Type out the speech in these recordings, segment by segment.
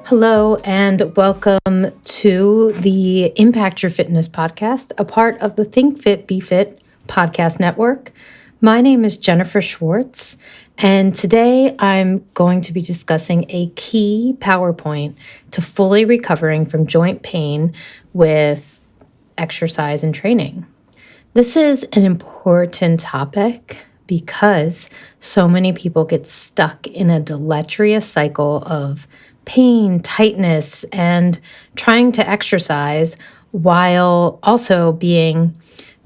Hello, and welcome to the Impact Your Fitness podcast, a part of the Think Fit, Be Fit podcast network. My name is Jennifer Schwartz, and today I'm going to be discussing a key PowerPoint to fully recovering from joint pain with exercise and training. This is an important topic because so many people get stuck in a deleterious cycle of pain, tightness, and trying to exercise while also being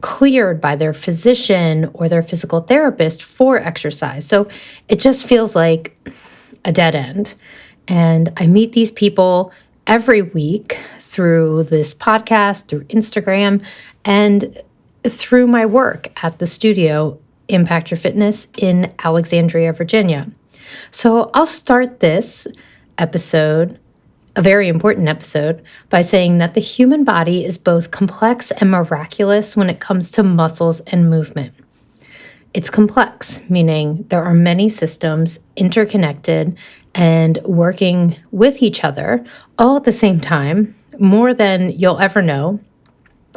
cleared by their physician or their physical therapist for exercise. So it just feels like a dead end. And I meet these people every week through this podcast, through Instagram, and through my work at the studio, Impact Your Fitness in Alexandria, Virginia. So I'll start this episode, a very important episode, by saying that the human body is both complex and miraculous when it comes to muscles and movement. It's complex, meaning there are many systems interconnected and working with each other all at the same time, more than you'll ever know.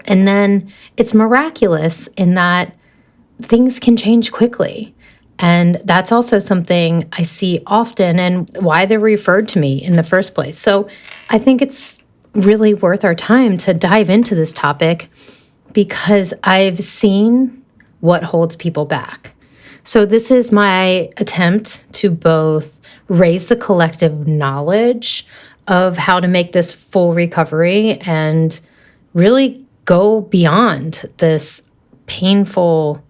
And then it's miraculous in that things can change quickly. And that's also something I see often and why they're referred to me in the first place. So I think it's really worth our time to dive into this topic because I've seen what holds people back. So this is my attempt to both raise the collective knowledge of how to make this full recovery and really go beyond this painful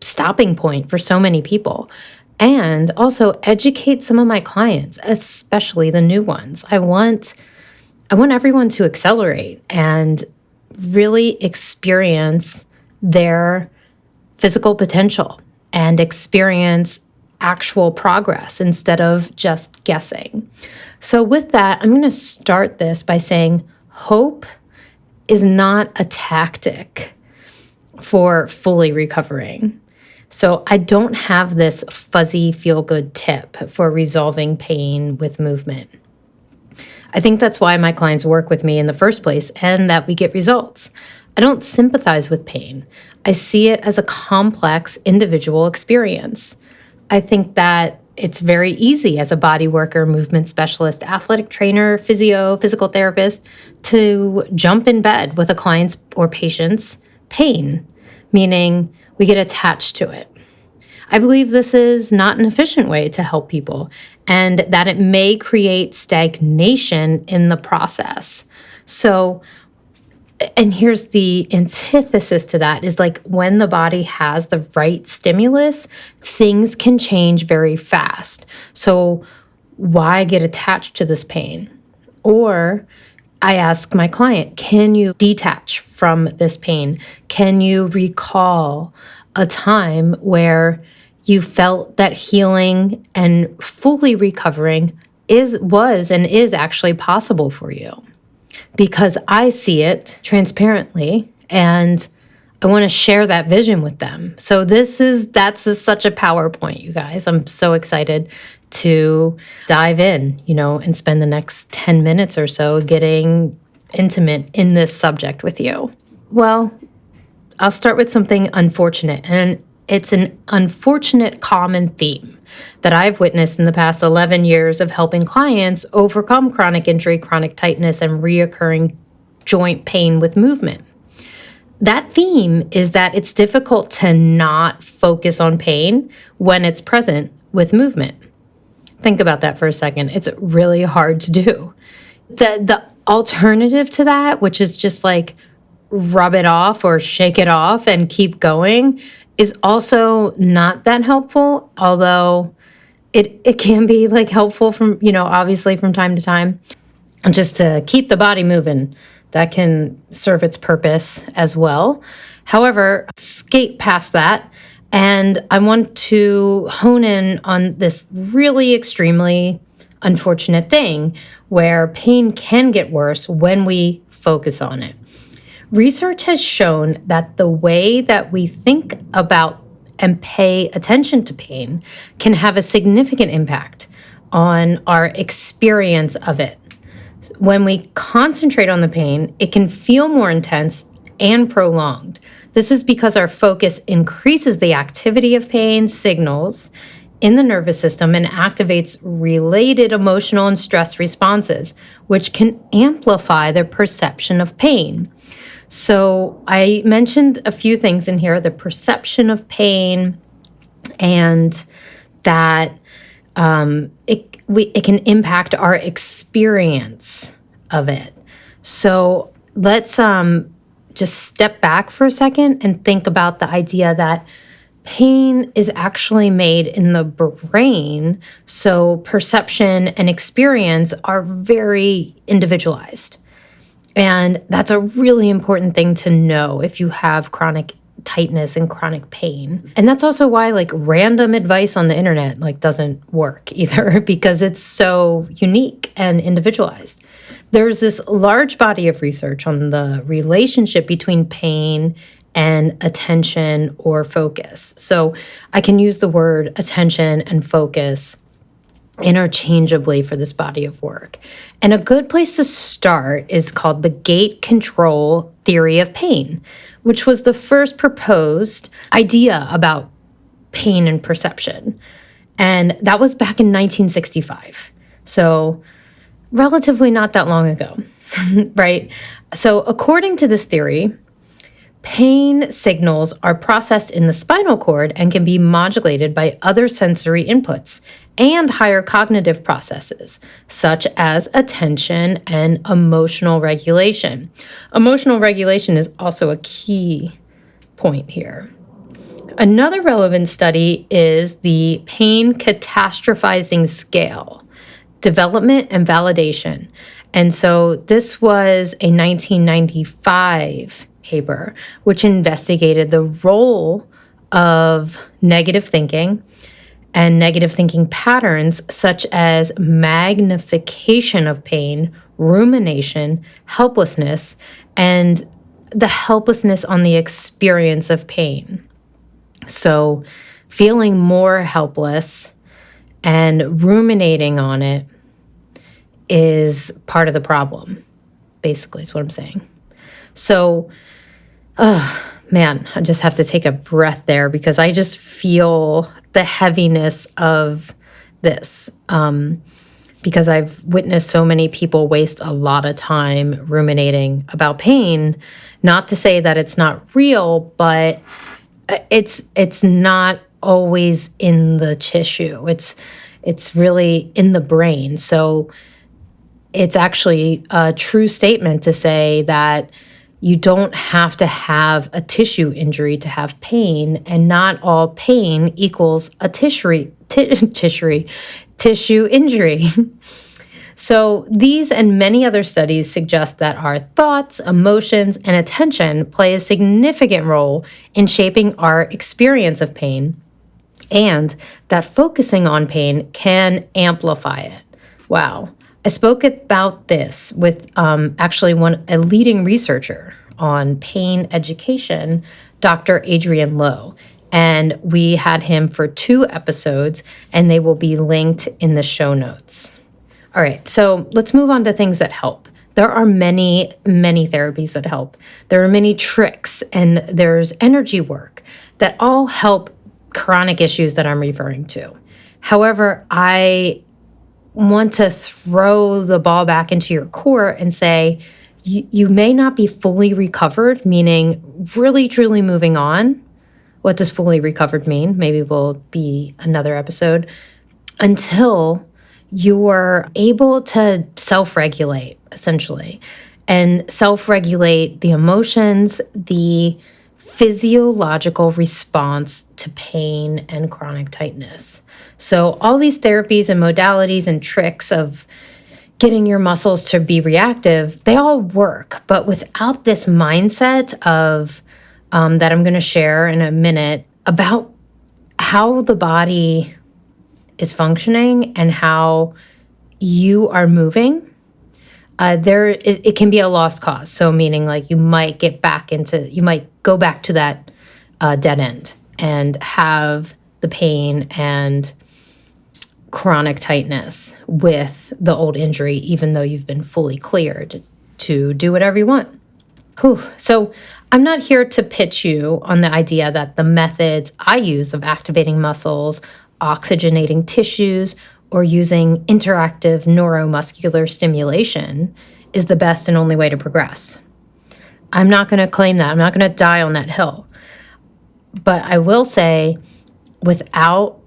stopping point for so many people, and also educate some of my clients, especially the new ones. I want everyone to accelerate and really experience their physical potential and experience actual progress instead of just guessing. So with that, I'm going to start this by saying hope is not a tactic for fully recovering. So I don't have this fuzzy feel-good tip for resolving pain with movement. I think that's why my clients work with me in the first place and that we get results. I don't sympathize with pain. I see it as a complex individual experience. I think that it's very easy as a body worker, movement specialist, athletic trainer, physio, physical therapist to jump in bed with a client's or patient's pain, meaning we get attached to it. I believe this is not an efficient way to help people and that it may create stagnation in the process. So, and here's the antithesis to that is like when the body has the right stimulus, things can change very fast. So why get attached to this pain? Or I ask my client, can you detach from this pain? Can you recall a time where you felt that healing and fully recovering was and is actually possible for you? Because I see it transparently and I want to share that vision with them. So that's such a PowerPoint, you guys. I'm so excited to dive in, and spend the next 10 minutes or so getting intimate in this subject with you. Well, I'll start with something unfortunate, and it's an unfortunate common theme that I've witnessed in the past 11 years of helping clients overcome chronic injury, chronic tightness, and reoccurring joint pain with movement. That theme is that it's difficult to not focus on pain when it's present with movement. Think about that for a second. It's really hard to do. The alternative to that, which is just like rub it off or shake it off and keep going, is also not that helpful, although it can be like helpful from, obviously from time to time, just to keep the body moving. That can serve its purpose as well. However, skate past that, and I want to hone in on this really extremely unfortunate thing where pain can get worse when we focus on it. Research has shown that the way that we think about and pay attention to pain can have a significant impact on our experience of it. When we concentrate on the pain, it can feel more intense and prolonged. This is because our focus increases the activity of pain signals in the nervous system and activates related emotional and stress responses, which can amplify the perception of pain. So I mentioned a few things in here, the perception of pain, and that it can impact our experience of it. So let's just step back for a second and think about the idea that pain is actually made in the brain. So perception and experience are very individualized. And that's a really important thing to know if you have chronic tightness and chronic pain. And that's also why random advice on the internet doesn't work either, because it's so unique and individualized. There's this large body of research on the relationship between pain and attention or focus. So I can use the word attention and focus interchangeably for this body of work. And a good place to start is called the gate control theory of pain, which was the first proposed idea about pain and perception. And that was back in 1965. So relatively not that long ago, right? So according to this theory, pain signals are processed in the spinal cord and can be modulated by other sensory inputs and higher cognitive processes, such as attention and emotional regulation. Emotional regulation is also a key point here. Another relevant study is the pain catastrophizing scale, development and validation. And so this was a 1995 paper, which investigated the role of negative thinking and negative thinking patterns such as magnification of pain, rumination, helplessness, and the helplessness on the experience of pain. So feeling more helpless and ruminating on it is part of the problem, basically, is what I'm saying. So, man, I just have to take a breath there because I just feel the heaviness of this because I've witnessed so many people waste a lot of time ruminating about pain. Not to say that it's not real, but it's not always in the tissue. It's really in the brain. So it's actually a true statement to say that you don't have to have a tissue injury to have pain, and not all pain equals a tissue injury. So these and many other studies suggest that our thoughts, emotions, and attention play a significant role in shaping our experience of pain, and that focusing on pain can amplify it. Wow. I spoke about this with actually a leading researcher on pain education, Dr. Adrian Lowe. And we had him for 2 episodes, and they will be linked in the show notes. All right, so let's move on to things that help. There are many, many therapies that help. There are many tricks, and there's energy work that all help chronic issues that I'm referring to. However, I want to throw the ball back into your court and say, you may not be fully recovered, meaning really, truly moving on. What does fully recovered mean? Maybe will be another episode. Until you're able to self-regulate, essentially, and self-regulate the emotions, the physiological response to pain and chronic tightness. So all these therapies and modalities and tricks of getting your muscles to be reactive, they all work. But without this mindset of that I'm going to share in a minute about how the body is functioning and how you are moving, it can be a lost cause. So meaning you might go back to that dead end and have the pain and chronic tightness with the old injury, even though you've been fully cleared to do whatever you want. Whew. So I'm not here to pitch you on the idea that the methods I use of activating muscles, oxygenating tissues, or using interactive neuromuscular stimulation is the best and only way to progress. I'm not going to claim that. I'm not going to die on that hill. But I will say, without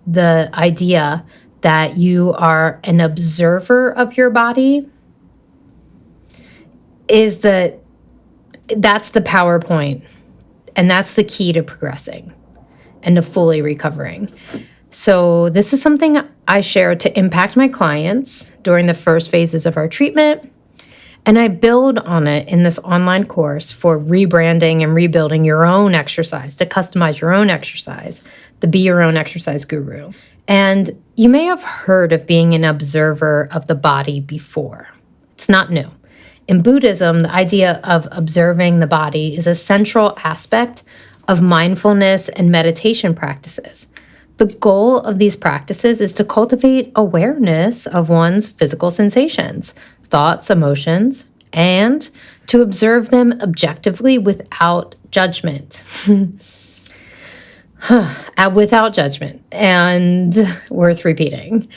the idea that you are an observer of your body, that's the PowerPoint. And that's the key to progressing and to fully recovering. So this is something I share to impact my clients during the first phases of our treatment. And I build on it in this online course for rebranding and rebuilding your own exercise, to customize your own exercise, to be your own exercise guru. And you may have heard of being an observer of the body before. It's not new. In Buddhism, the idea of observing the body is a central aspect of mindfulness and meditation practices. The goal of these practices is to cultivate awareness of one's physical sensations, thoughts, emotions, and to observe them objectively without judgment. Without judgment, and worth repeating.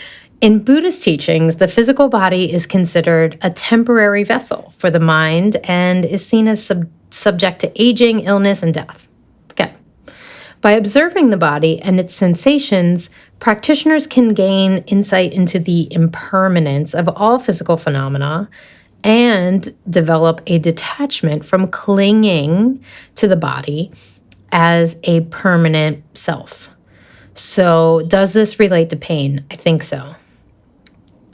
In Buddhist teachings, the physical body is considered a temporary vessel for the mind and is seen as subject to aging, illness, and death. Okay. By observing the body and its sensations, practitioners can gain insight into the impermanence of all physical phenomena and develop a detachment from clinging to the body as a permanent self. So, does this relate to pain? I think so.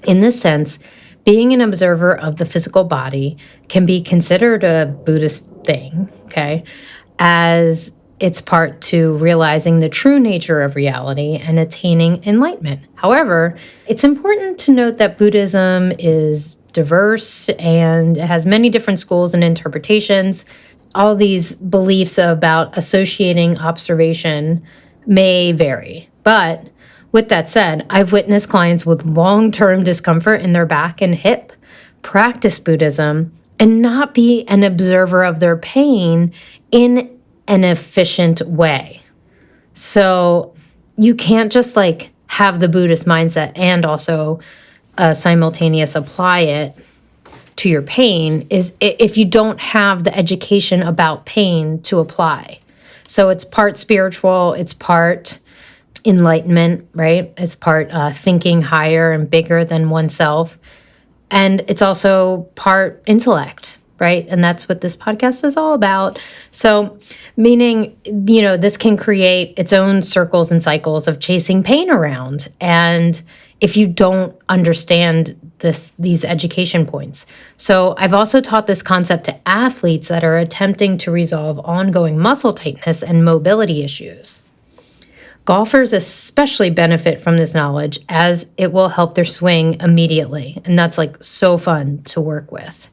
In this sense, being an observer of the physical body can be considered a Buddhist thing, okay, as it's part to realizing the true nature of reality and attaining enlightenment. However, it's important to note that Buddhism is diverse and it has many different schools and interpretations. All these beliefs about associating observation may vary. But with that said, I've witnessed clients with long-term discomfort in their back and hip practice Buddhism and not be an observer of their pain in an efficient way. So you can't just have the Buddhist mindset and also simultaneous apply it to your pain if you don't have the education about pain to apply. So it's part spiritual, it's part enlightenment, right? It's part thinking higher and bigger than oneself. And it's also part intellect, right? And that's what this podcast is all about. So meaning, this can create its own circles and cycles of chasing pain around. And if you don't understand these education points. So I've also taught this concept to athletes that are attempting to resolve ongoing muscle tightness and mobility issues. Golfers especially benefit from this knowledge as it will help their swing immediately. And that's so fun to work with.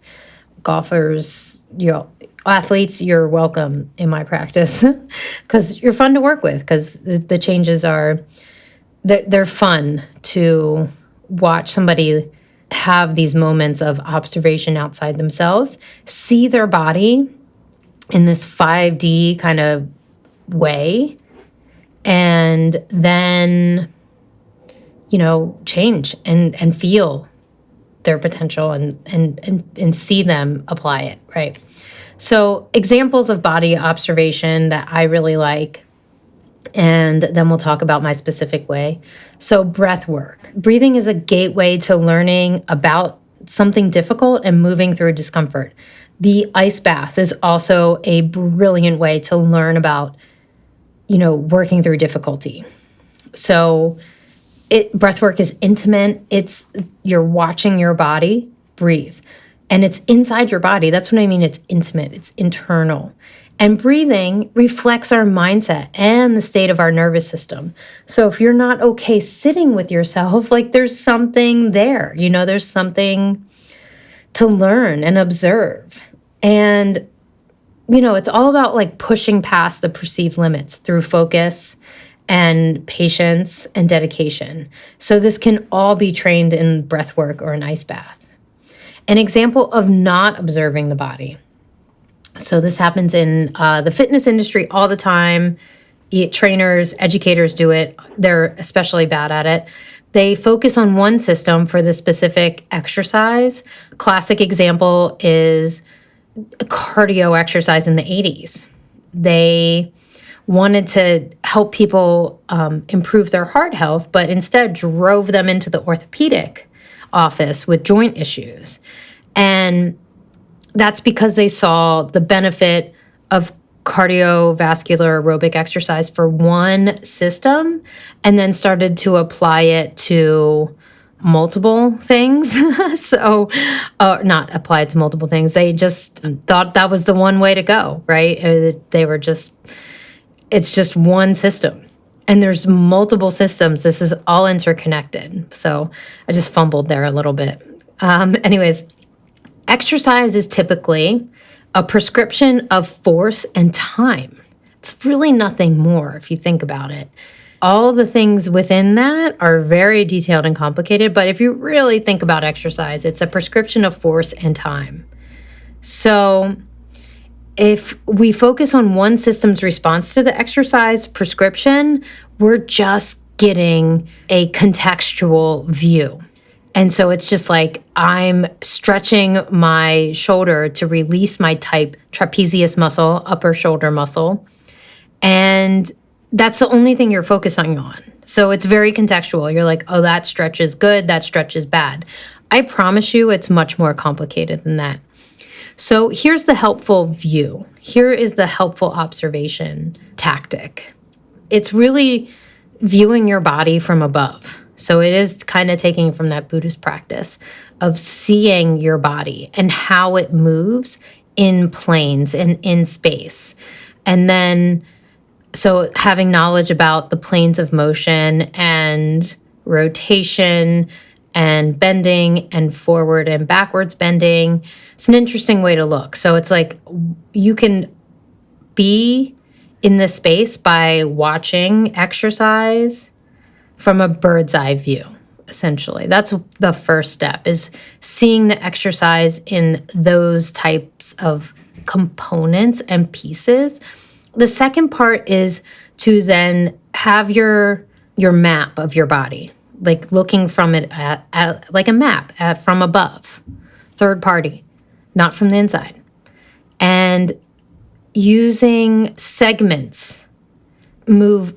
Golfers, athletes, you're welcome in my practice because you're fun to work with because the changes they're fun to watch somebody have these moments of observation outside themselves, see their body in this 5D kind of way, and then, change and feel their potential and see them apply it, right? So examples of body observation that I really like, and then we'll talk about my specific way. So breath work. Breathing is a gateway to learning about something difficult and moving through discomfort. The ice bath is also a brilliant way to learn about, working through difficulty. So breath work is intimate. You're watching your body breathe. And it's inside your body. That's what I mean. It's intimate. It's internal. And breathing reflects our mindset and the state of our nervous system. So if you're not okay sitting with yourself, there's something there, there's something to learn and observe. And, it's all about pushing past the perceived limits through focus and patience and dedication. So this can all be trained in breath work or an ice bath. An example of not observing the body. So this happens in the fitness industry all the time. Trainers, educators do it. They're especially bad at it. They focus on one system for the specific exercise. Classic example is cardio exercise in the 80s. They wanted to help people improve their heart health, but instead drove them into the orthopedic office with joint issues. And that's because they saw the benefit of cardiovascular aerobic exercise for one system and then started to apply it to multiple things. So, not apply it to multiple things. They just thought that was the one way to go, right? It's just one system. And there's multiple systems. This is all interconnected. So I just fumbled there a little bit. Anyways, exercise is typically a prescription of force and time. It's really nothing more if you think about it. All the things within that are very detailed and complicated, but if you really think about exercise, it's a prescription of force and time. So if we focus on one system's response to the exercise prescription, we're just getting a contextual view. And so it's just like I'm stretching my shoulder to release my type trapezius muscle, upper shoulder muscle. And that's the only thing you're focusing on. So it's very contextual. You're like, oh, that stretch is good, that stretch is bad. I promise you it's much more complicated than that. So here's the helpful view. Here is the helpful observation tactic. It's really viewing your body from above. So it is kind of taking from that Buddhist practice of seeing your body and how it moves in planes and in space. And then, so having knowledge about the planes of motion and rotation and bending and forward and backwards bending, it's an interesting way to look. So it's like you can be in this space by watching exercise from a bird's eye view, essentially. That's the first step, is seeing the exercise in those types of components and pieces. The second part is to then have your map of your body, like looking from it at like a map from above, third party, not from the inside. And using segments, move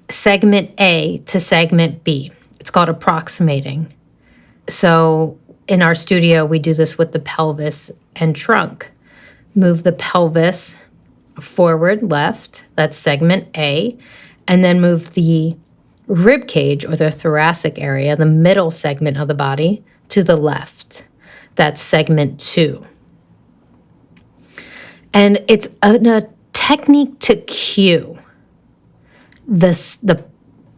segment A to segment B. It's called approximating. So in our studio, we do this with the pelvis and trunk. Move the pelvis forward, left, that's segment A, and then move the rib cage or the thoracic area, the middle segment of the body, to the left. That's segment 2. And it's a technique to cue the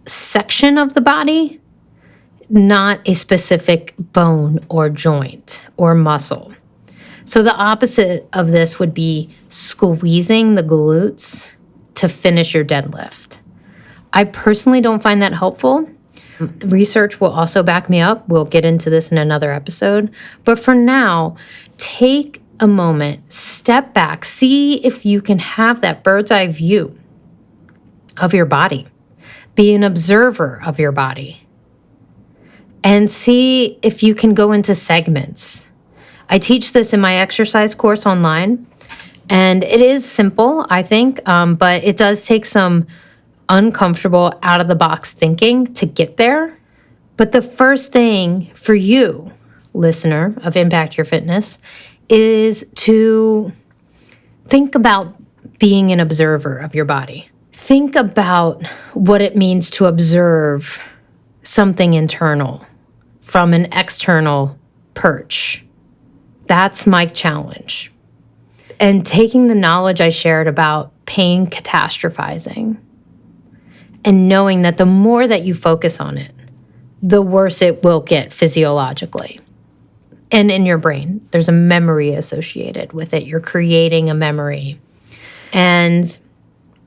section of the body, not a specific bone or joint or muscle. So the opposite of this would be squeezing the glutes to finish your deadlift. I personally don't find that helpful. Research will also back me up. We'll get into this in another episode. But for now, take a moment, step back, see if you can have that bird's eye view of your body. Be an observer of your body. And see if you can go into segments. I teach this in my exercise course online. And it is simple, I think, but it does take some uncomfortable, out-of-the-box thinking to get there. But the first thing for you, listener of Impact Your Fitness, is to think about being an observer of your body. Think about what it means to observe something internal from an external perch. That's my challenge. And taking the knowledge I shared about pain catastrophizing and knowing that the more that you focus on it, the worse it will get physiologically. And in your brain, there's a memory associated with it. You're creating a memory. And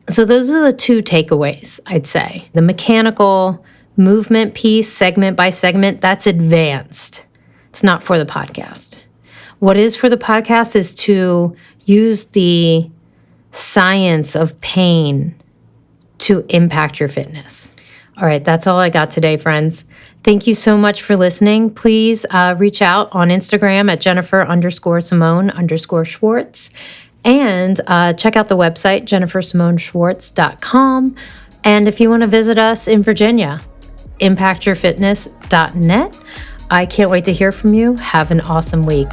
So those are the two takeaways, I'd say. The mechanical movement piece, segment by segment, that's advanced. It's not for the podcast. What is for the podcast is to use the science of pain to impact your fitness. All right, that's all I got today, friends. Thank you so much for listening. Please reach out on Instagram at Jennifer_Simone_Schwartz. And check out the website, jennifersimoneschwartz.com. And if you want to visit us in Virginia, impactyourfitness.net. I can't wait to hear from you. Have an awesome week.